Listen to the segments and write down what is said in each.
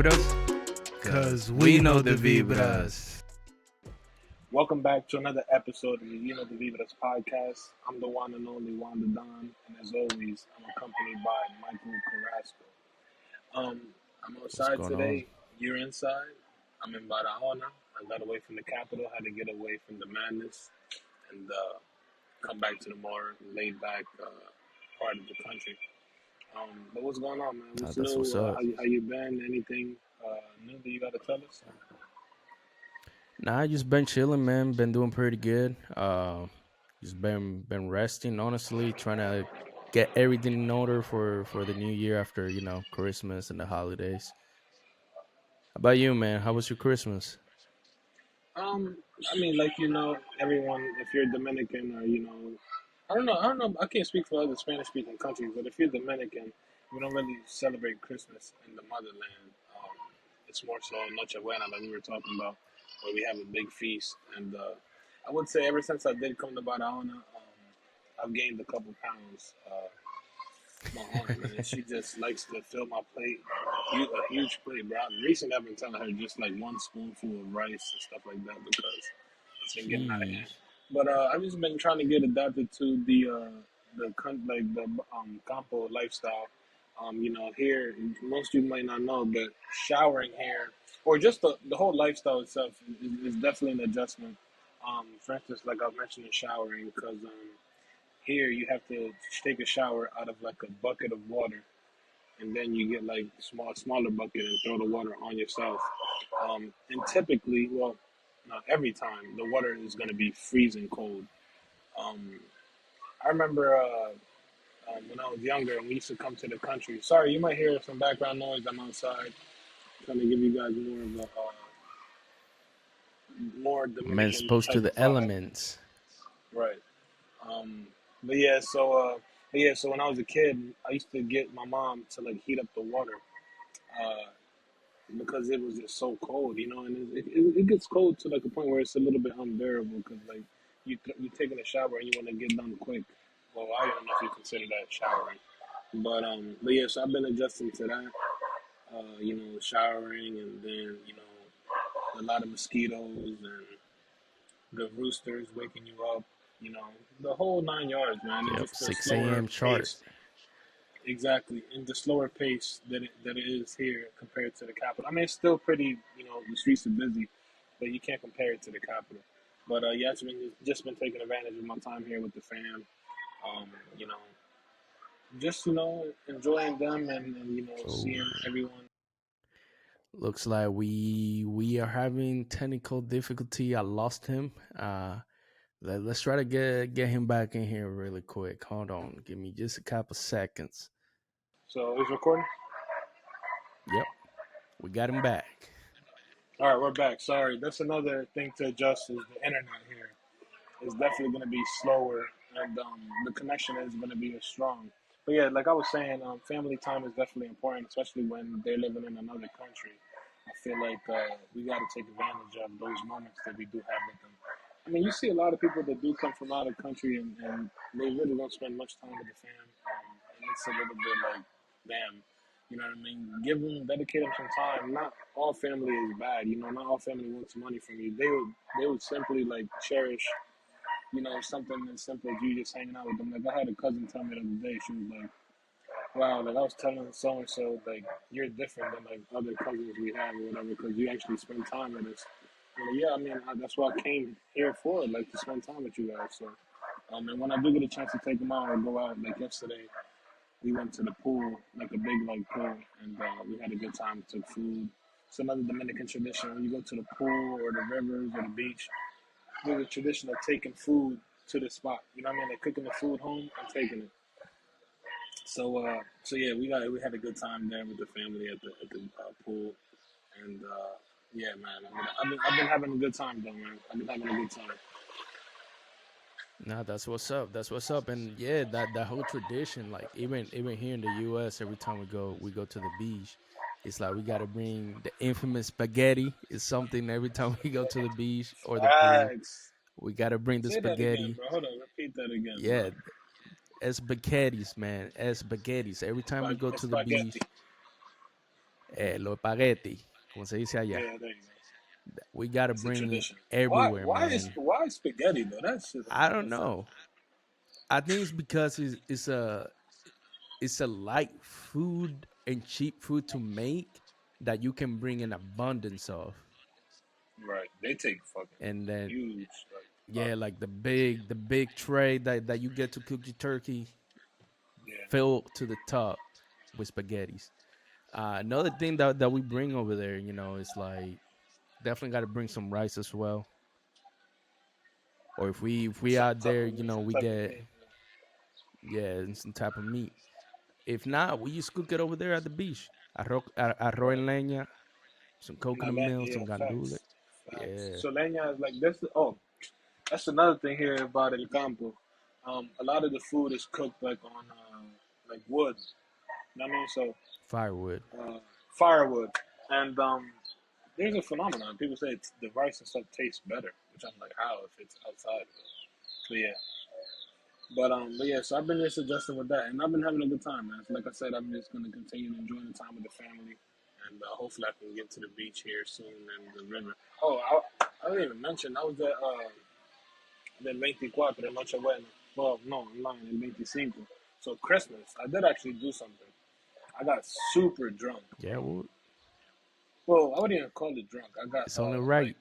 Vibras? Cause we know the Vibras. Welcome back to another episode of the DJON podcast. I'm the one and only Wanda Don, and as always, I'm accompanied by Michael Carrasco. I'm What's outside going on? today. You're inside. I'm in Barahona. I got away from the capital, had to get away from the madness, and come back to the more laid back part of the country. But what's going on, man? What's That's what's new? up. How you been? Anything new that you got to tell us? Nah, I just been chilling, man. Been doing pretty good. Just been resting, honestly, trying to get everything in order for the new year after Christmas and the holidays. How about you, man? How was your Christmas? Um, I mean, like everyone. If you're Dominican, or I don't know. I can't speak for other Spanish-speaking countries, but if you're Dominican, we don't really celebrate Christmas in the motherland. It's more so Noche Buena, like we were talking about, where we have a big feast. And I would say ever since I did come to Barahona, I've gained a couple pounds. My aunt, man, she just likes to fill my plate, a huge plate, bro. Recently, I've been telling her just like one spoonful of rice and stuff like that because it's been getting out of hand. Jeez. But I've just been trying to get adapted to the campo lifestyle. Here most people might not know, but showering here or just the whole lifestyle itself is definitely an adjustment. For instance, like I mentioned, in showering because here you have to take a shower out of like a bucket of water, and then you get like smaller bucket and throw the water on yourself. And typically, well, not every time, the water is going to be freezing cold. Um, I remember when I was younger and we used to come to the country. Sorry, you might hear some background noise. I'm outside trying to give you guys more of a more Man, Dominican supposed to type the vibe, elements. right? Um, but yeah, so when I was a kid, I used to get my mom to like heat up the water uh, because it was just so cold, and it gets cold to like a point where it's a little bit unbearable because like you taking a shower and you want to get done quick. Well, I don't know if you consider that showering, but yeah, so I've been adjusting to that, showering and then a lot of mosquitoes and the roosters waking you up, the whole 9 yards, man. And Yep, just the 6 slower a.m. chart. pace, exactly, and the slower pace that it is here compared to the capital. I mean, it's still pretty, the streets are busy, but you can't compare it to the capital. But yeah, it's been just been taking advantage of my time here with the fam. Um, you know, just enjoying them and Oh, seeing everyone. looks like we are having technical difficulty. I lost him. Let's try to get him back in here really quick. Hold on, give me just a couple seconds. So it's recording. Yep, we got him back. All right, we're back. Sorry, that's another thing to adjust is the internet here. Is definitely going to be slower, and the connection is going to be as strong. But yeah, like I was saying, family time is definitely important, especially when they're living in another country. I feel like we got to take advantage of those moments that we do have with them. I mean, you see a lot of people that do come from out of country, and they really don't spend much time with the fam, and it's a little bit like, damn, you know what I mean? Dedicate them some time. Not all family is bad, not all family wants money from you. They would simply like cherish something as simple as you just hanging out with them. Like I had a cousin tell me the other day, she was like, "Wow, like I was telling so and so, like you're different than like other cousins we have or whatever, because you actually spend time with us." I'm like, yeah, I mean that's what I came here for, like to spend time with you guys. So, and when I do get a chance to take them out or go out, like yesterday, we went to the pool, like a big like pool, and we had a good time. Took food. It's another Dominican tradition. When you go to the pool or the rivers or the beach, there's a tradition of taking food to the spot. You know what I mean? Like cooking the food home and taking it. So yeah, we had a good time there with the family at the pool, and yeah, man, I've been having a good time though, man. I've been having a good time. Nah, that's what's up. That's what's up. And yeah, that whole tradition, like even here in the U.S., every time we go to the beach, it's like we got to bring the infamous spaghetti. It's something every time we go to the beach or the pool, Facts. we got to bring the Say that again, spaghetti. bro. Hold on, repeat that again, bro. Yeah, spaghettis, man. Spaghettis. Every time we go to the Spaghetti. beach, Los espagueti, como se dice allá. Yeah, there you go. We gotta It's a bring it tradition. Why? everywhere, Why is man. why spaghetti though? That's just I don't don't make sense. know. I think it's because it's a light food and cheap food to make that you can bring an abundance of. Right? They take fucking And then huge. Like, yeah, like the big tray that you get to cook your turkey yeah. filled to the top with spaghettis. Another thing that we bring over there, is like definitely got to bring some rice as well. Or if we Some out type there, of some we type of get, meat. yeah, and some type of meat. If not, we just cook it over there at the beach. Arroz Right. en leña, some coconut milk, Yeah, some gandule. facts. Facts. Yeah, So leña is like this. Oh, that's another thing here about El Campo. A lot of the food is cooked like on like wood. You know what I mean? So firewood. uh, firewood, and there's a phenomenon. People say it's, the rice and stuff tastes better, which I'm like, how if it's outside? But yeah, but yeah. So I've been just adjusting with that, and I've been having a good time, man. So like I said, I'm just gonna continue to enjoy the time with the family, and hopefully I can get to the beach here soon and the river. Oh, I didn't even mention I was at del 24 de Nochebuena. Well, no, I'm lying, el 25. So Christmas, I did actually do something. I got super drunk. Yeah, well, Well, I wouldn't even call it drunk. I got it's only like right.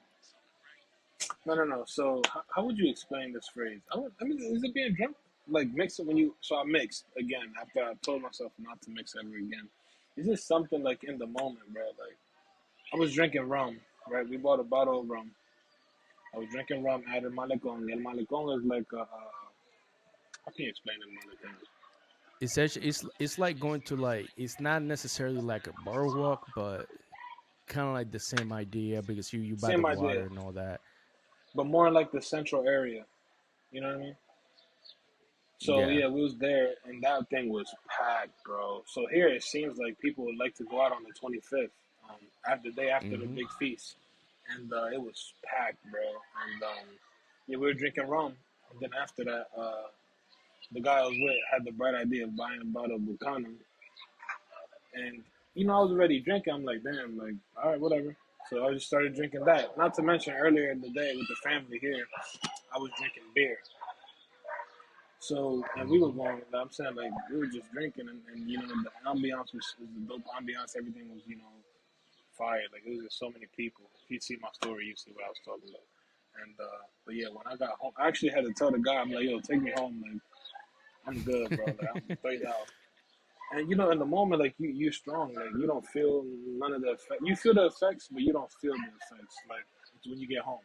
no, no, no. So how would you explain this phrase? I mean, is it being drunk? Like mix it when you. So I mixed again after I told myself not to mix ever again. Is this something like in the moment, bro? Like I was drinking rum, right? We bought a bottle of rum. I was drinking rum at El Malecón. El Malecón is like how can you explain El Malecón? It's like going to, like, it's not necessarily like a bar walk, but kind of like the same idea because you by the Same water idea, and all that. but more like the central area. You know what I mean? So Yeah. yeah, we was there, and that thing was packed, bro. So here it seems like people would like to go out on the 25th, after the day after the Mm-hmm. big feast, and it was packed, bro. And yeah, we were drinking rum, and then after that, the guy I was with had the bright idea of buying a bottle of Buchanan, and I was already drinking. I'm like, damn, like, all right, whatever. So I just started drinking that. Not to mention earlier in the day with the family here, I was drinking beer. So, and we were Mm-hmm. going, I'm saying, like, we were just drinking, and the ambiance was the dope ambiance. Everything was, fire. Like, it was just so many people. If you see my story, you see what I was talking about. And, but yeah, when I got home, I actually had to tell the guy, I'm like, yo, take me home. Like, I'm good, bro. Like, I'm straight out. And, in the moment, like, you're strong. Like, you don't feel none of the effects. You feel the effects, but you don't feel the effects. Like, it's when you get home.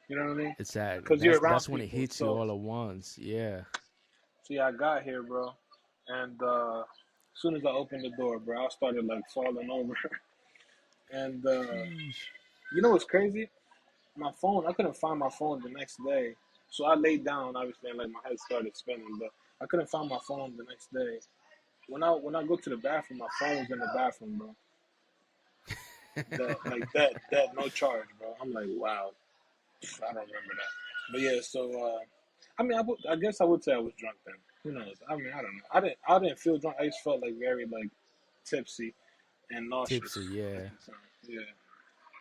You know what I mean? Exactly. Because you're around That's when it people. hits you So, all at once. Yeah. yeah, I got here, bro, and as soon as I opened the door, bro, I started like falling over. And Sheesh. you know what's crazy? My phone, I couldn't find my phone the next day, so I laid down, obviously, and like my head started spinning. But I couldn't find my phone the next day. When I go to the bathroom, my phone was in the bathroom, bro. That no charge, bro. I'm like, wow, I don't remember that. But yeah, so I mean, I guess I would say I was drunk then. Who knows? I mean, I don't know. I didn't feel drunk. I just felt like very like tipsy and nauseous Tipsy. at Yeah. the time. Yeah,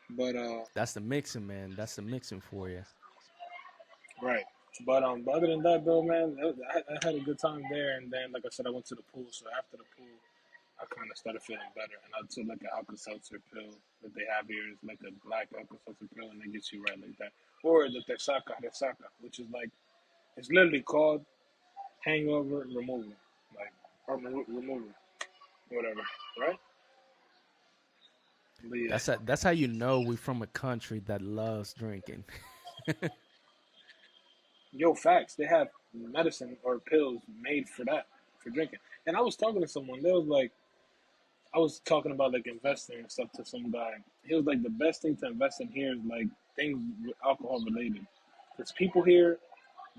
but That's the mixing, man. That's the mixing for you. right. But other than that, though, man, I had a good time there. And then, like I said, I went to the pool. So after the pool, I kind of started feeling better. And I took like an Alka-Seltzer pill that they have here. It's like a black Alka-Seltzer pill, and it gets you right like that. Or the Tesaka, which is like it's literally called hangover removal, like or removal, whatever, right? But yeah, That's how you know we're from a country that loves drinking. yo, facts. They have medicine or pills made for that, for drinking. And I was talking to someone. They was like, I was talking about like investing and stuff to some guy. He was like, the best thing to invest in here is like things with alcohol related, because people here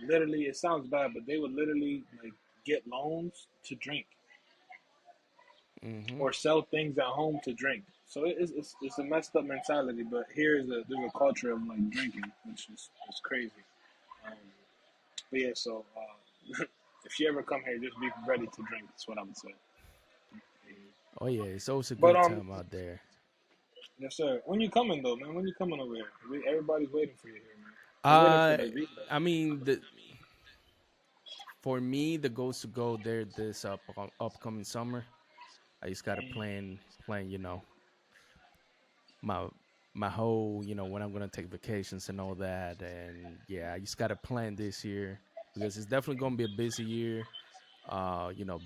literally, it sounds bad, but they would literally like get loans to drink Hmm. or sell things at home to drink. So it's a messed up mentality. But here is there's a culture of like drinking, which is crazy. Um, but yeah, so if you ever come here, just be ready to drink. That's what I would say. Oh yeah, it's always a But good time out there. yes sir. When you coming though, man? When you coming over here? Everybody's waiting for you here, man. We're waiting for Uh, the visa. I mean, the for me, the goal is to go there this upcoming summer. I just gotta plan, my my whole, when I'm gonna take vacations and all that. And yeah, I just gotta plan this year because it's definitely gonna be a busy year.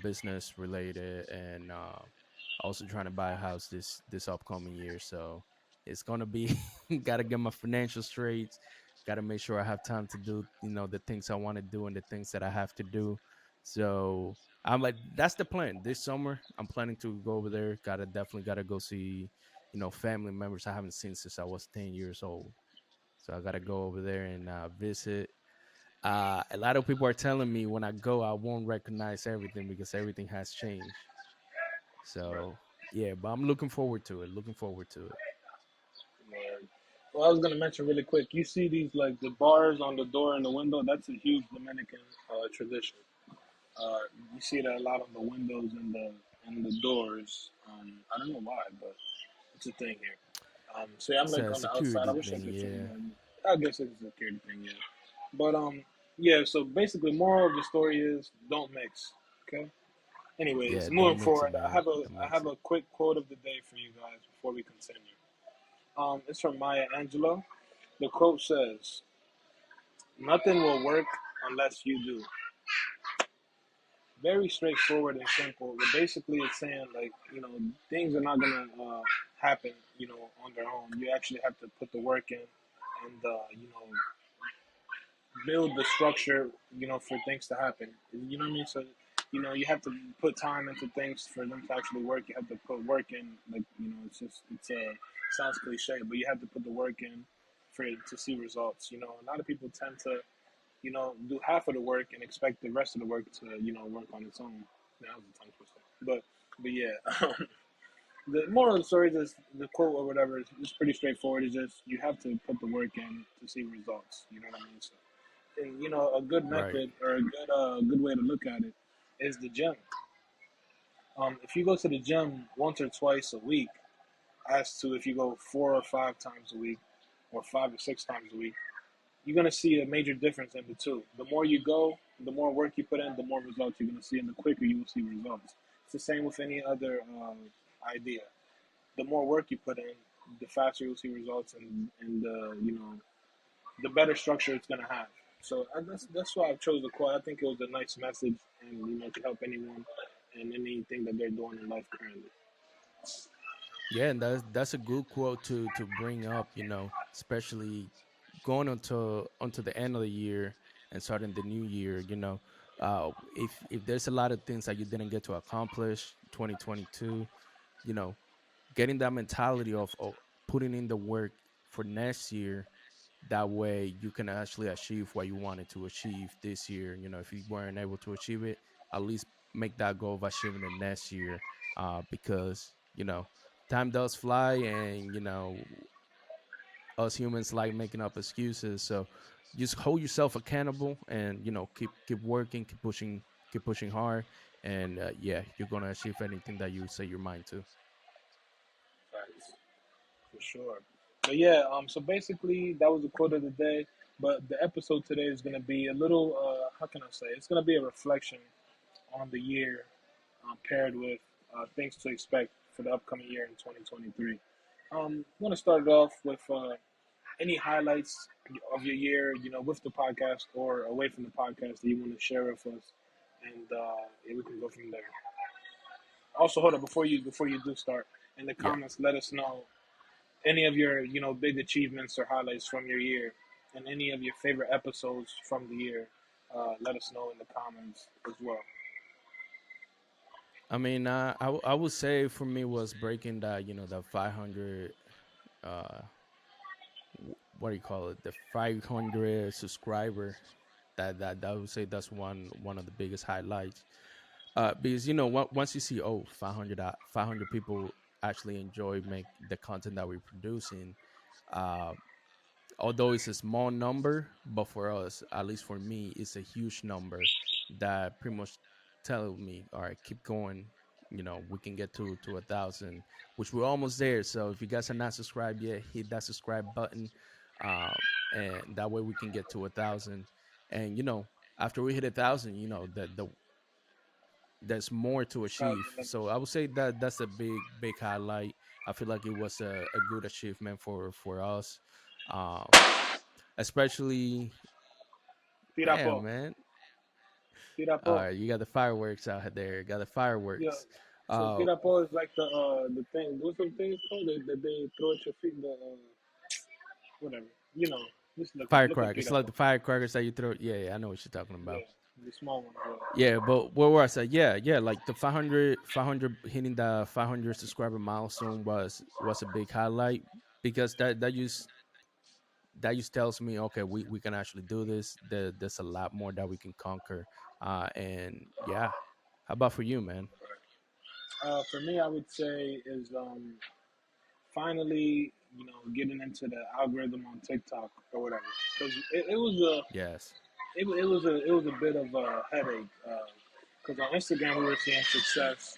Business related, and also trying to buy a house this upcoming year. So it's gonna be gotta get my financial straight. Gotta make sure I have time to do the things I want to do and the things that I have to do. So I'm like, that's the plan. This summer, I'm planning to go over there. Gotta go see family members I haven't seen since I was 10 years old. So I gotta go over there and visit. A lot of people are telling me when I go, I won't recognize everything because everything has changed. Right. So yeah, but I'm looking forward to it. Looking forward to it. Right. Well, I was gonna mention really quick. You see these like the bars on the door and the window. That's a huge Dominican tradition. Uh, you see that a lot on the windows and the doors. I don't know why, but it's a thing here. So yeah, I'm It's like a on the outside. I security wish I thing, could show you. yeah. Man. I guess it's a security thing, yeah. But yeah. So basically, moral of the story is don't mix. Okay. Yeah, Anyways, moving don't mix it, forward, man. Don't I mix have it. a quick quote of the day for you guys before we continue. It's from Maya Angelou. The quote says, "Nothing will work unless you do." Very straightforward and simple. But basically, it's saying like things are not gonna happen on their own. You actually have to put the work in and build the structure for things to happen. You know what I mean? So you have to put time into things for them to actually work. You have to put work in. Like it's sounds cliche, but you have to put the work in for it to see results. A lot of people tend to do half of the work and expect the rest of the work to, work on its own. That was a tongue twister. But yeah, the moral of the story is the quote or whatever is pretty straightforward. It's just you have to put the work in to see results. You know what I mean? So, and a good Right. method or a good way to look at it is the gym. If you go to the gym once or twice a week, as to if you go 4 or 5 times a week, or 5 or 6 times a week, you're gonna see a major difference in the two. The more you go, the more work you put in, the more results you're gonna see, and the quicker you will see results. It's the same with any other idea. The more work you put in, the faster you'll see results, and the better structure it's gonna have. So that's why I chose the quote. I think it was a nice message, and to help anyone and anything that they're doing in life currently. Yeah, and that's a good quote to bring up, especially going onto the end of the year and starting the new year. If there's a lot of things that you didn't get to accomplish 2022, you know, getting that mentality of putting in the work for next year, that way you can actually achieve what you wanted to achieve this year. If you weren't able to achieve it, at least make that goal of achieving it next year. Because time does fly, and us humans like making up excuses. So just hold yourself accountable, and keep working, keep pushing hard, and yeah, you're gonna achieve anything that you set your mind to. Facts. For sure. But yeah, so basically that was the quote of the day. But the episode today is gonna be a little how can I say? It's gonna be a reflection on the year, paired with things to expect for the upcoming year in 2023. I'm gonna start it off with any highlights of your year, with the podcast or away from the podcast that you want to share with us, and yeah, we can go from there. Also, hold up before you do start in the Yeah. comments. Let us know any of your big achievements or highlights from your year, and any of your favorite episodes from the year. Let us know in the comments as well. I mean, I would say for me was breaking that, the 500, uh, what do you call it? The 500 subscriber. That I would say that's one of the biggest highlights. Because once you see, 500 people actually enjoy make the content that we're producing. Uh, Although it's a small number, but for us, at least for me, it's a huge number that pretty much tell me, all right, keep going. we can get to 1,000, which we're almost there. So if you guys are not subscribed yet, hit that subscribe button, uh, and that way we can get to 1,000. And after we hit 1,000, there's more to Sky's achieve. the limit. So I would say that that's a big highlight. I feel like it was a good achievement for us, um, especially. Tira Damn, po. man. Tira All po. right, you got the fireworks out there. Got the Yeah. fireworks. So Uh, tira po is like the thing. What's the thing called? That they throw at your feet. The whatever. You know. Just look up firecrackers. It's tira like po. the firecrackers that you throw. Yeah, yeah, I know what you're talking about. Yeah. The small ones. Yeah. Yeah, but where was I? Yeah, yeah, like the 500 hitting the 500 subscriber milestone was a big highlight because that just tells me, okay, we can actually do this. There's a lot more that we can conquer. And yeah, how about for you, man? For me, I would say is finally, getting into the algorithm on TikTok or whatever. Because it was Yes, a bit of a headache. Because on Instagram we were seeing success,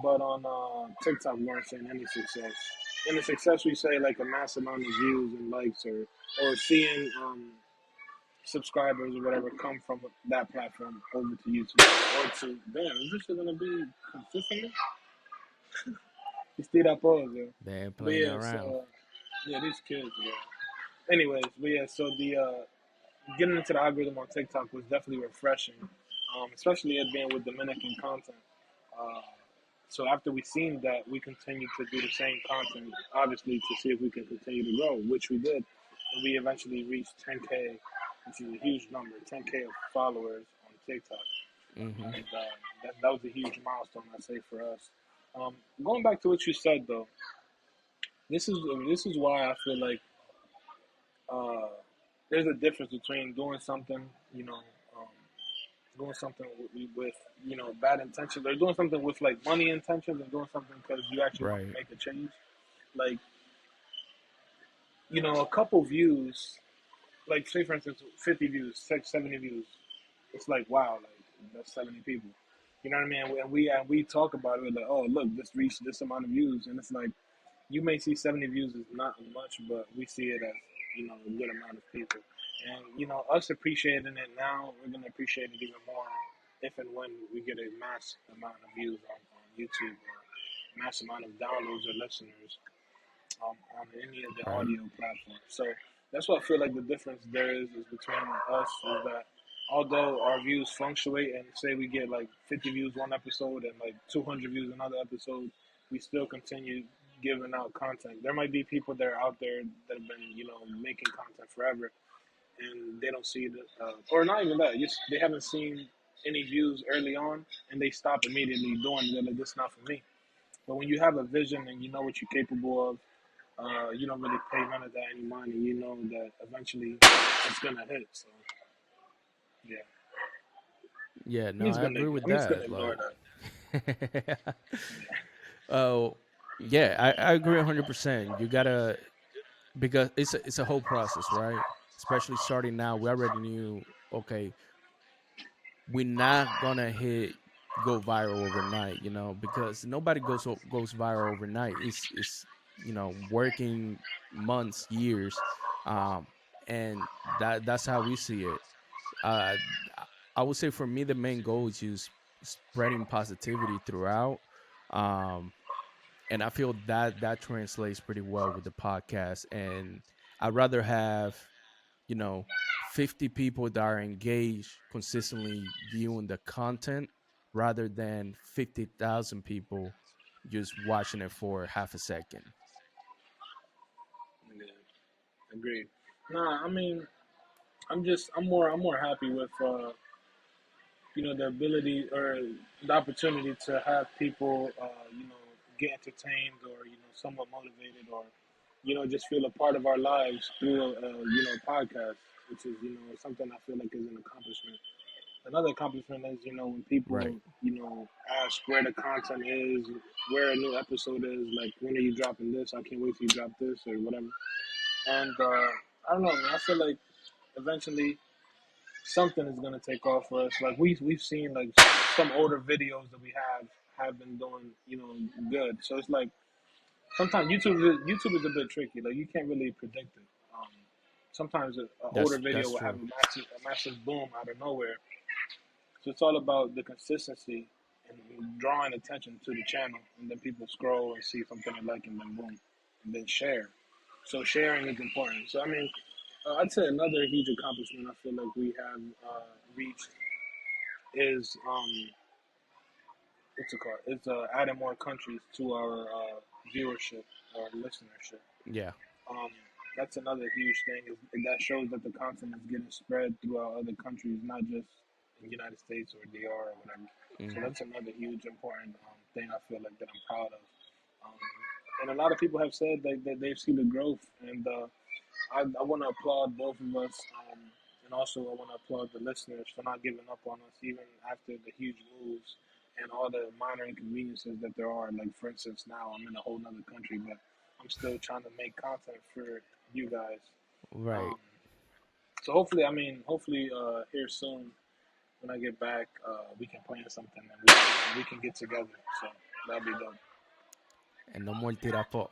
but on TikTok we weren't seeing any success. And the success we say like a mass amount of views and likes, or seeing subscribers or whatever come from that platform over to YouTube or to damn. Is this gonna be consistent? Stay that pause, yeah. they ain't But playing yeah, around. so yeah, these kids, yeah. Anyways, but yeah, so the getting into the algorithm on TikTok was definitely refreshing, especially it being with Dominican content. Uh, so after we seen that, we continued to do the same content, obviously to see if we can continue to grow, which we did, and we eventually reached 10K, which is a huge number, 10K of followers on TikTok, Hmm. and that was a huge milestone, I say, for us. Going back to what you said though, this is why I feel like uh, there's a difference between doing something, um, doing something with bad intentions, or doing something with like money intentions, and doing something because you actually want to Right. make a change. Like a couple views, like say for instance, 50 views, 70 views. It's like wow, like that's 70 people. You know what I mean? And we talk about it. We're like, oh look, this reached this amount of views, and it's like you may see 70 views as not much, but we see it as a good amount of people. And us appreciating it now, we're gonna appreciate it even more if and when we get a mass amount of views on YouTube or mass amount of downloads or listeners on any of the Right. audio platforms. So that's what I feel like the difference there is between us is that although our views fluctuate and say we get like 50 views one episode and like 200 views another episode, we still continue giving out content. There might be people that are out there that have been making content forever and they don't see it, or not even that, just they haven't seen any views early on and they stop immediately doing it. They're like, this is not for me. But when you have a vision and you know what you're capable of, you don't really pay none of that any mind, and you know that eventually it's gonna hit. So yeah, Yeah, I'm no, just I gonna agree with I'm just gonna that. ignore Like, that. oh, yeah, I agree 100%. You gotta, because it's a whole process, right? Especially starting now, we already knew, okay, we're not gonna hit go viral overnight, because nobody goes viral overnight. It's working months, years, um, and that's how we see it. Uh, I would say for me, the main goal is just spreading positivity throughout. Um, and I feel that translates pretty well with the podcast. And I'd rather have, you know, 50 people that are engaged consistently viewing the content rather than 50,000 people just watching it for half a second. Yeah, agreed. Nah, I mean, I'm more happy with the ability or the opportunity to have people get entertained or somewhat motivated or just feel a part of our lives through a podcast, which is something I feel like is an accomplishment. Another accomplishment is when people Right. ask where the content is, where a new episode is, like when are you dropping this? I can't wait till you drop this or whatever. And I don't know, man. I feel like eventually something is gonna take off for us. Like we've seen like some older videos that we have have been doing, good. So it's like sometimes YouTube is a bit tricky. Like you can't really predict it. Sometimes an older video That's will have true. a massive boom out of nowhere. So it's all about the consistency and drawing attention to the channel, and then people scroll and see something they like, and then boom, and then share. So sharing is important. So I mean, I'd say another huge accomplishment I feel like we have reached is what's it called? It's adding more countries to our viewership or listenership. Yeah. Um, that's another huge thing. That shows that the content is getting spread throughout other countries, not just in the United States or DR or whatever. So Hmm. that's another huge important thing I feel like that I'm proud of. Um, and a lot of people have said that they've seen the growth, and I want to applaud both of us, and also I want to applaud the listeners for not giving up on us, even after the huge moves and all the minor inconveniences that there are. Like for instance, now I'm in a whole nother country, but I'm still trying to make content for you guys. Right. Um, so hopefully, I mean, hopefully here soon when I get back, we can plan something and we can get together. So that'll be dope. And no more tirapo.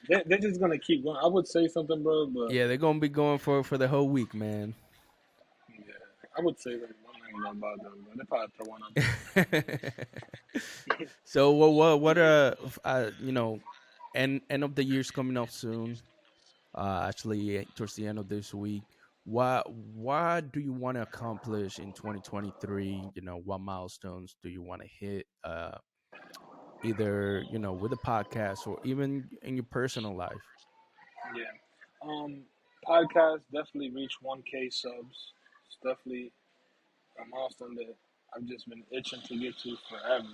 They're just gonna keep going. I would say something, bro, but Yeah, they're gonna be going for the whole week, man. yeah, I would say that I'm not even gonna bother them, but they probably throw one out there. So what Yeah, end of the year's coming up soon. Actually towards the end of this week. What do you want to accomplish in 2023? What milestones do you want to hit? Either with a podcast or even in your personal life. yeah. Podcast definitely reached 1K subs. It's definitely a milestone that I've just been itching to get to forever.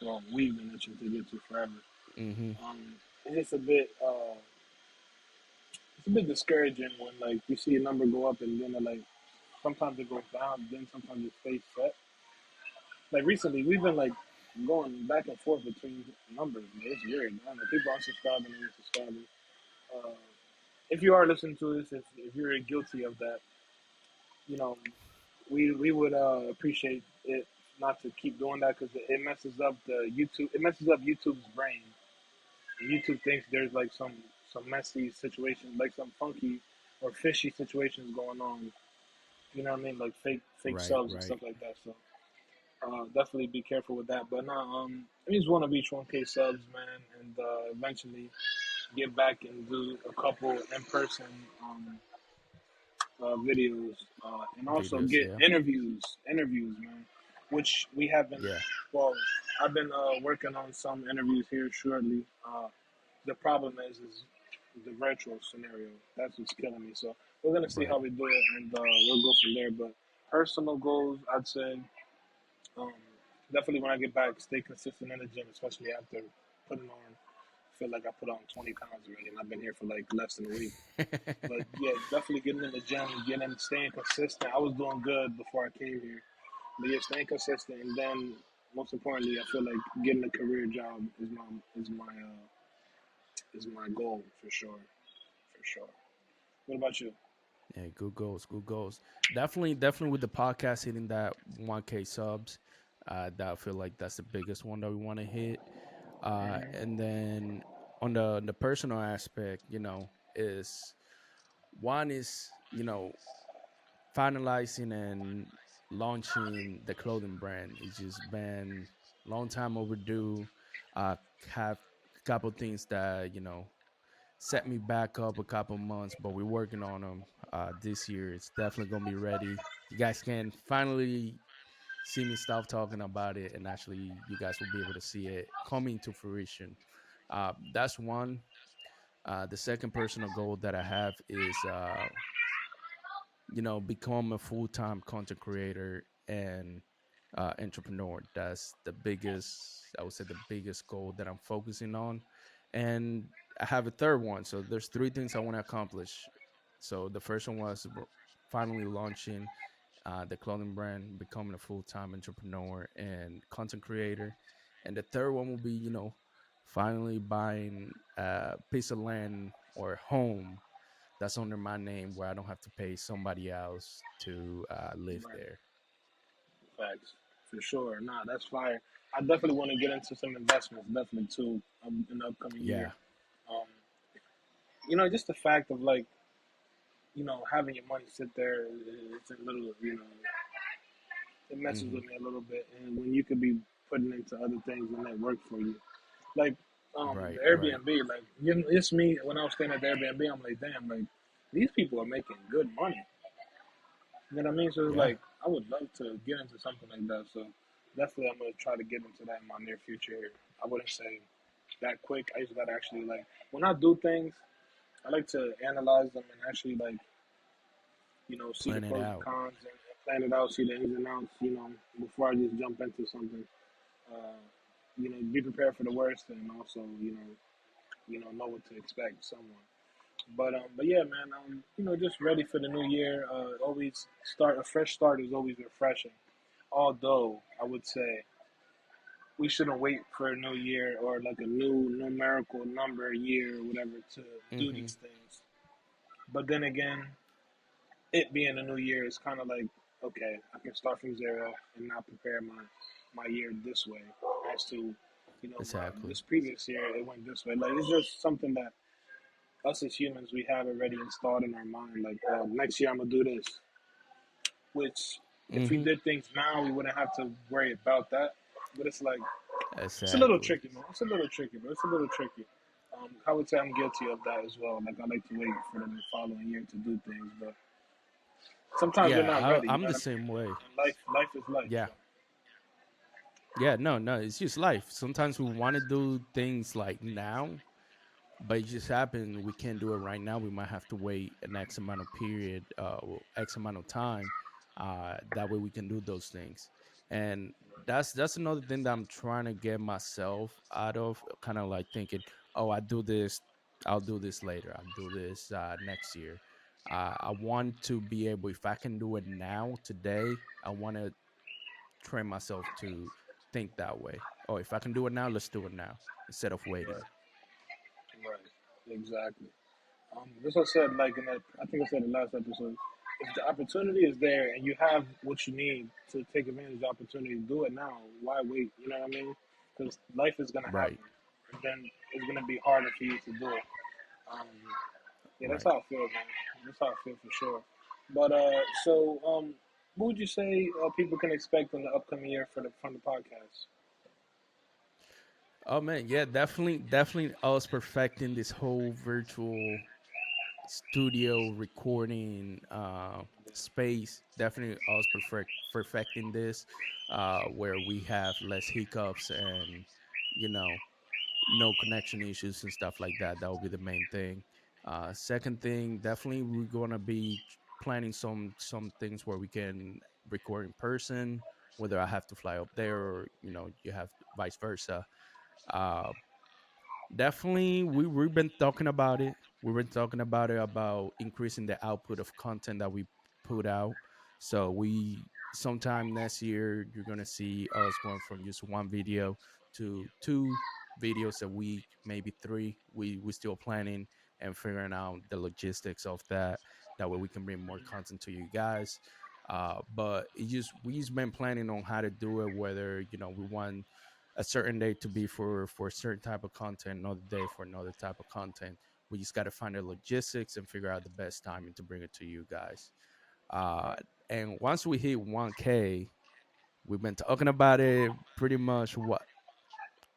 Well, we've been itching to get to forever. Mm-hmm. It's just a bit, it's a bit discouraging when like you see a number go up and then like sometimes it goes down, then sometimes it stays set. Like recently, we've been like going back and forth between numbers. Man. It's weird. I don't know. People unsubscribing and resubscribing. Uh, if you are listening to this, if you're guilty of that, you know, we would appreciate it not to keep doing that because it messes up the YouTube. It messes up YouTube's brain. YouTube thinks there's like some messy situation, like some funky or fishy situations going on. You know what I mean? Like fake Right, subs and right. stuff like that. So definitely be careful with that. But no, I just want to reach 1K subs, man, and eventually get back and do a couple in person videos, and also Videos, get yeah. interviews, man. Which we have been. Yeah. Well, I've been working on some interviews here shortly. The problem is the virtual scenario. That's what's killing me. So we're gonna see Right. how we do it, and we'll go from there. But personal goals, I'd say, um, definitely when I get back, stay consistent in the gym, especially after putting on. I feel like I put on 20 pounds already, and I've been here for like less than a week. But yeah, definitely getting in the gym, staying consistent. I was doing good before I came here, but yeah, staying consistent, and then most importantly, I feel like getting a career job is my goal for sure, for sure. What about you? Yeah, good goals, good goals. Definitely with the podcast hitting that 1K subs, that I feel like that's the biggest one that we want to hit. And then on the personal aspect, is one is finalizing and launching the clothing brand. It's just been long time overdue. Have a couple things that set me back up a couple months, but we're working on them. This year, it's definitely gonna be ready. You guys can finally see me stop talking about it, and actually, you guys will be able to see it coming to fruition. That's one. The second personal goal that I have is become a full-time content creator and entrepreneur. That's the biggest, I would say, the biggest goal that I'm focusing on. And I have a third one. So there's three things I want to accomplish. So the first one was finally launching the clothing brand, becoming a full-time entrepreneur and content creator. And the third one will be, finally buying a piece of land or home that's under my name where I don't have to pay somebody else to live Right, there. facts for sure. Nah, that's fire. I definitely want to get into some investments, definitely too, in the upcoming year. Yeah. Um, just the fact of like, having your money sit there, it's a little, it messes Hmm. with me a little bit. And when you could be putting into other things and that work for you, like the Right. Right. Airbnb, like it's me when I was staying at the Airbnb, I'm like, damn, like these people are making good money. You know what I mean? So it's Yeah. like I would love to get into something like that. So definitely, I'm gonna try to get into that in my near future. I wouldn't say that quick. I just gotta actually like when I do things, I like to analyze them and actually like see the Plan it pros and out. cons and plan it out, see the ins and outs. Before I just jump into something. Uh, be prepared for the worst and also know what to expect somewhat. But yeah, man, just ready for the new year. Always start a fresh start is always refreshing. Although I would say we shouldn't wait for a new year or like a new numerical number year or whatever to do Hmm. these things. But then again, it being a new year is kind of like okay, I can start from zero and now prepare my year this way as to Exactly. this previous year it went this way. Like it's just something that us as humans we have already installed in our mind. Like next year I'm gonna do this, which if we Hmm. did things now we wouldn't have to worry about that. But it's like it's a little Exactly. tricky, man. It's a little tricky, but it's a little tricky. I would say I'm guilty of that as well. Like I like to wait for the following year to do things, but sometimes we're Yeah. not ready. You I'm know the what I mean? same way. And life is life. Yeah. So Yeah. No. No. It's just life. Sometimes we want to do things like now, but it just happened we can't do it right now. We might have to wait an X amount of period, well, X amount of time. That way we can do those things. And that's another thing that I'm trying to get myself out of, kind of like thinking, oh, I'll do this later, I'll do this next year. I want to be able, if I can do it now today, I want to train myself to think that way. Oh, if I can do it now, let's do it now instead of waiting. right, exactly. This I said like in that. I think I said in the last episode. If the opportunity is there and you have what you need to take advantage of the opportunity, do it now. Why wait? You know what I mean? Because life is gonna Right. happen, and then it's gonna be harder for you to do it. Um, yeah, that's Right. how I feel, man. That's how I feel for sure. But what would you say people can expect in the upcoming year from the podcast? Oh man, yeah, definitely us perfecting this whole virtual studio recording space. Definitely us perfecting this, where we have less hiccups and you know no connection issues and stuff like that. That will be the main thing. Second thing, definitely we're gonna be planning some things where we can record in person, whether I have to fly up there or you have vice versa. uh Definitely, we've been talking about it. We've been talking about it, about increasing the output of content that we put out. So we sometime next year you're gonna see us going from just one video to two videos a week, maybe three. We still planning and figuring out the logistics of that. That way we can bring more content to you guys. But we've been planning on how to do it. Whether we want a certain day to be for a certain type of content, another day for another type of content. We just got to find the logistics and figure out the best timing to bring it to you guys. uh Right, and once we hit 1K, we've been talking about it pretty much what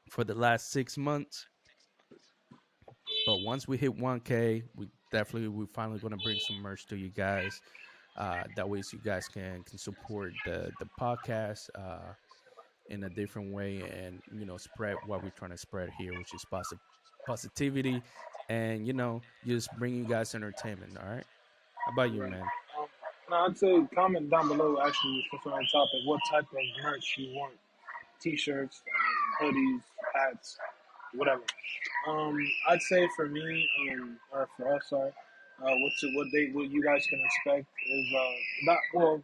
for the last 6 months. But once we hit 1K, we finally going to bring some merch to you guys. That way so you guys can support the podcast in a different way, and spread what we're trying to spread here, which is positivity, and just bring you guys entertainment. All right, how about you, right. man? Now I'd say comment down below actually since we're on topic what type of merch you want. T-shirts, hoodies, hats, whatever. I'd say for me, or for us, sorry, what you guys can expect is not well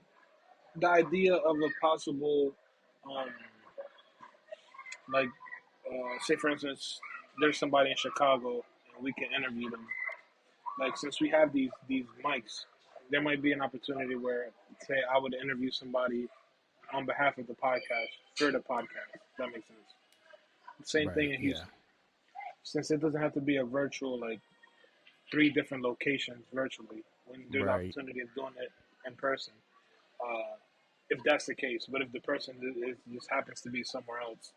the idea of a possible um, like say for instance there's somebody in Chicago and we can interview them. Like since we have these mics, there might be an opportunity where say I would interview somebody on behalf of the podcast for the podcast. If that makes sense. Same thing Right. in Yeah. Houston. Since it doesn't have to be a virtual, like three different locations virtually, when there's Right. opportunity of doing it in person. Uh, if that's the case, but if the person just happens to be somewhere else,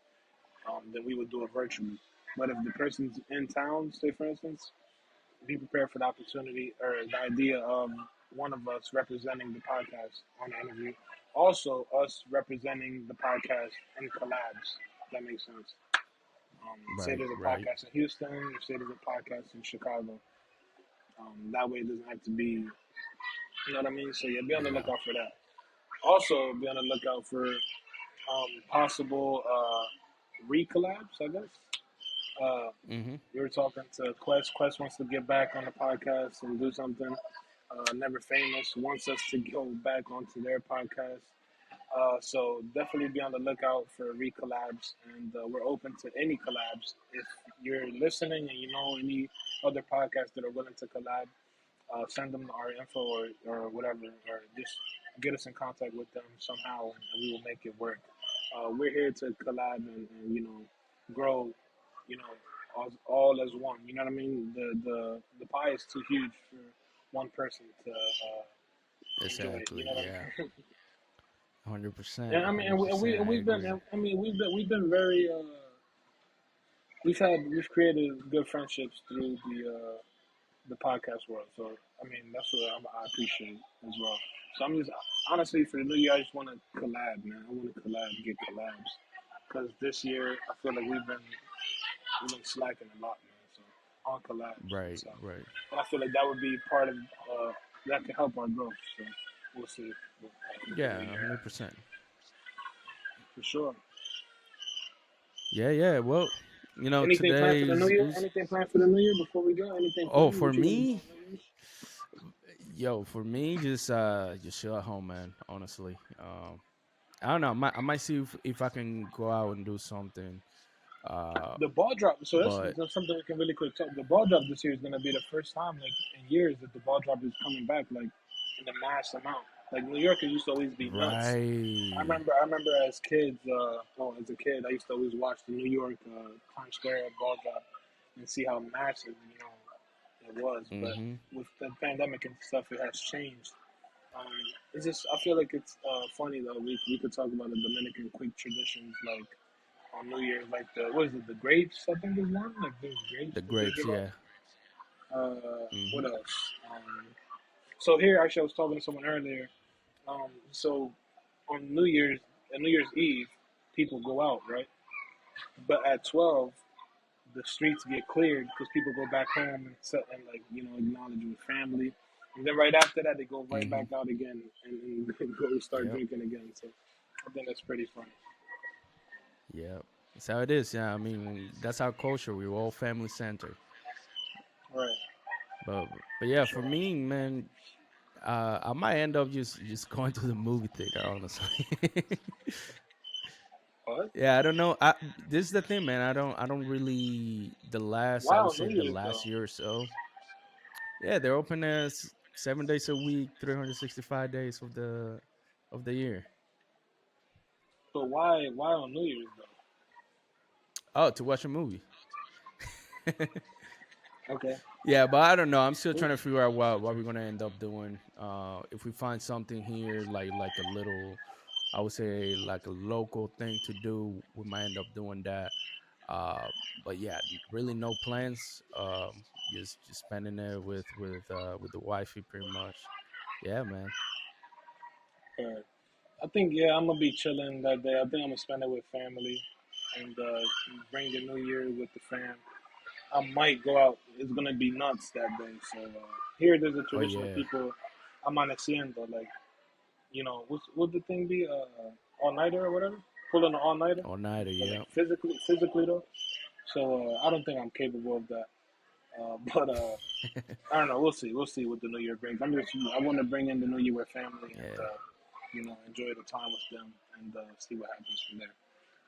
then we would do it virtually. But if the person's in town, say for instance, be prepared for the opportunity or the idea of one of us representing the podcast on the interview. Also, us representing the podcast in collabs. If that makes sense. Say Right. there's a Right. podcast in Houston, or say there's a podcast in Chicago. That way, it doesn't have to be, you know what I mean? So, yeah, be on the Yeah. lookout for that. Also, be on the lookout for possible recollabs, I guess. Uh, Mhm. we were talking to Quest. Quest wants to get back on the podcast and do something. Never Famous wants us to go back onto their podcast. So definitely be on the lookout for recollabs, and we're open to any collabs. If you're listening and you know any other podcasts that are willing to collab, send them our info or whatever, or just get us in contact with them somehow, and we will make it work. We're here to collab and grow, you know, all as one. You know what I mean? The pie is too huge for one person to enjoy it. You Exactly. know what Yeah. I mean? 100%. And I mean, I we've agree. been. I mean, we've been very. We've created good friendships through the podcast world. So I mean, that's what I appreciate as well. So I'm just honestly for the new year, I just want to collab, man. I want to collab, get collabs, because this year I feel like we've been slacking a lot, man. So on collabs, Right. so Right. and I feel like that would be part of that can help our growth. So we'll see with the new Yeah. year 100%. for sure. Yeah. Yeah. Well, Anything planned for the new today's year? is. Anything planned for the new year before we go? Anything Oh, planned? for What you gonna do me, on New Year's? for me, just chill at home, man. Honestly, I don't know. I might see if I can go out and do something. Uh, The ball drop. So but that's something we can really quick talk. The ball drop this year is gonna be the first time like in years that the ball drop is coming back like in a mass amount. Like New York, it used to always be nuts. right. I remember as kids. As a kid, I used to always watch the New York Times Square ball drop and see how massive it was. But Mm-hmm. with the pandemic and stuff, it has changed. Um, it's just I feel like it's funny though. We could talk about the Dominican quick traditions like on New Year's, like the what is it, the grapes? I think is one like those grapes The that they grapes, give out. yeah. What Mm-hmm. else? So here, actually, I was talking to someone earlier. So on New Year's Eve, people go out, right? But at 12, the streets get cleared because people go back home and set and like acknowledge with family. And then right after that, they go right Mm-hmm. back out again and go start Yep. drinking again. So I think that's pretty funny. Yep. That's how it is. Yeah. I mean, that's our culture. We're all family centered. Right. But but yeah, for Sure. me, man, I might end up just going to the movie theater. Honestly. What? Yeah, I don't know. This is the thing, man. I don't really I would Wow, say New the Year's though. last year or so. Yeah, they're open as 7 days a week, 365 days of the year. But why on New Year's though? Oh, to watch a movie. Okay. Yeah, but I don't know. I'm still trying to figure out what we're gonna end up doing. If we find something here, like a little, I would say like a local thing to do, we might end up doing that. Uh, but yeah, really no plans. Just spending it with the wifey pretty much. Yeah, man. Alright. I think I'm gonna be chilling that day. I think I'm gonna spend it with family and bring the New Year with the fam. I might go out. It's gonna be nuts that day. So here, there's a Oh tradition of yeah, people amaneciendo, like what the thing be all nighter or whatever, pulling an all nighter, all nighter. but like Yeah. physically though. So I don't think I'm capable of that. But I don't know. We'll see. We'll see what the New Year brings. I want to bring in the New Year with family and Yeah. enjoy the time with them and see what happens from there.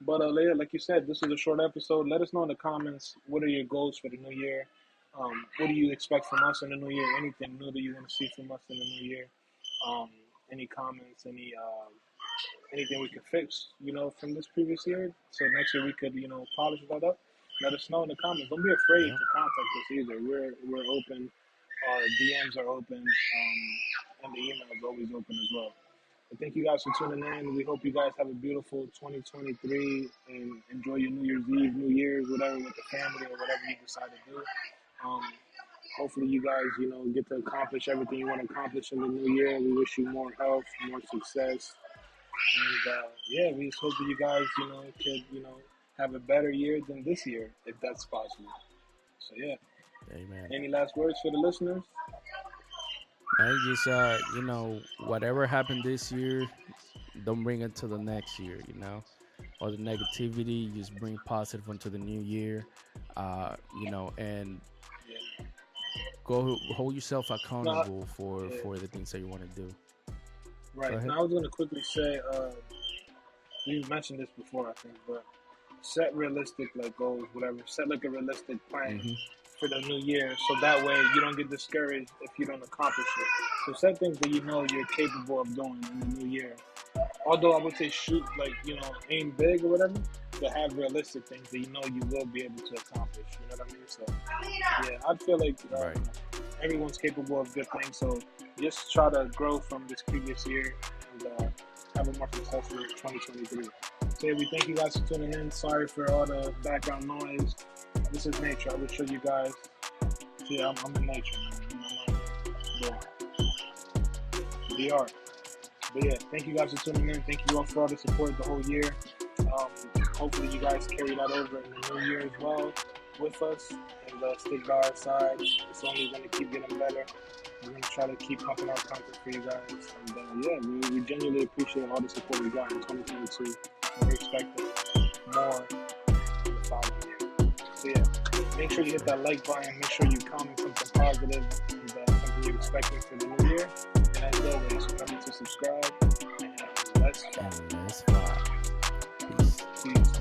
But Leah, like you said, this is a short episode. Let us know in the comments what are your goals for the new year. What do you expect from us in the new year? Anything new that you want to see from us in the new year? Um, any comments? Any anything we could fix, from this previous year. So next year we could, polish that up. Let us know in the comments. Don't be afraid Yeah. to contact us either. We're open. Our DMs are open, and the email is always open as well. But thank you guys for tuning in. We hope you guys have a beautiful 2023 and enjoy your New Year's Eve, New Year's, whatever, with the family or whatever you decide to do. Um, Hopefully you guys, get to accomplish everything you want to accomplish in the new year. We wish you more health, more success, and yeah, we just hope that you guys, could, have a better year than this year, if that's possible. So yeah, Amen. any last words for the listeners? Man, just whatever happened this year, don't bring it to the next year. All the negativity, just bring positive into the new year. And Yeah. go hold yourself No, accountable for yeah, the things that you want to do. Go right. ahead. Now I was gonna quickly say, we mentioned this before, I think, but set realistic like goals, whatever. Set like a realistic plan Mm-hmm. for the new year, so that way you don't get discouraged if you don't accomplish it. So set things that you know you're capable of doing in the new year. Although I would say shoot, like, aim big or whatever, but have realistic things that you know you will be able to accomplish. You know what I mean? So yeah, I feel like Right. everyone's capable of good things. So just try to grow from this previous year and have a more successful 2023. So yeah, we thank you guys for tuning in. Sorry for all the background noise. This is nature. I will show you guys. See, I'm in nature, man. Yeah. VR. But yeah, thank you guys for tuning in. Thank you all for all the support the whole year. Hopefully you guys carry that over in the new year as well with us and stick by our side. It's only going to keep getting better. We're going to try to keep pumping out content for you guys. And yeah, we genuinely appreciate all the support we got in 2022. And we're expecting more in the following year. So yeah, make sure you hit that like button. Make sure you comment something positive and something you're expecting for the new year. And as always, remember to subscribe and let's And let's fly. Peace. peace.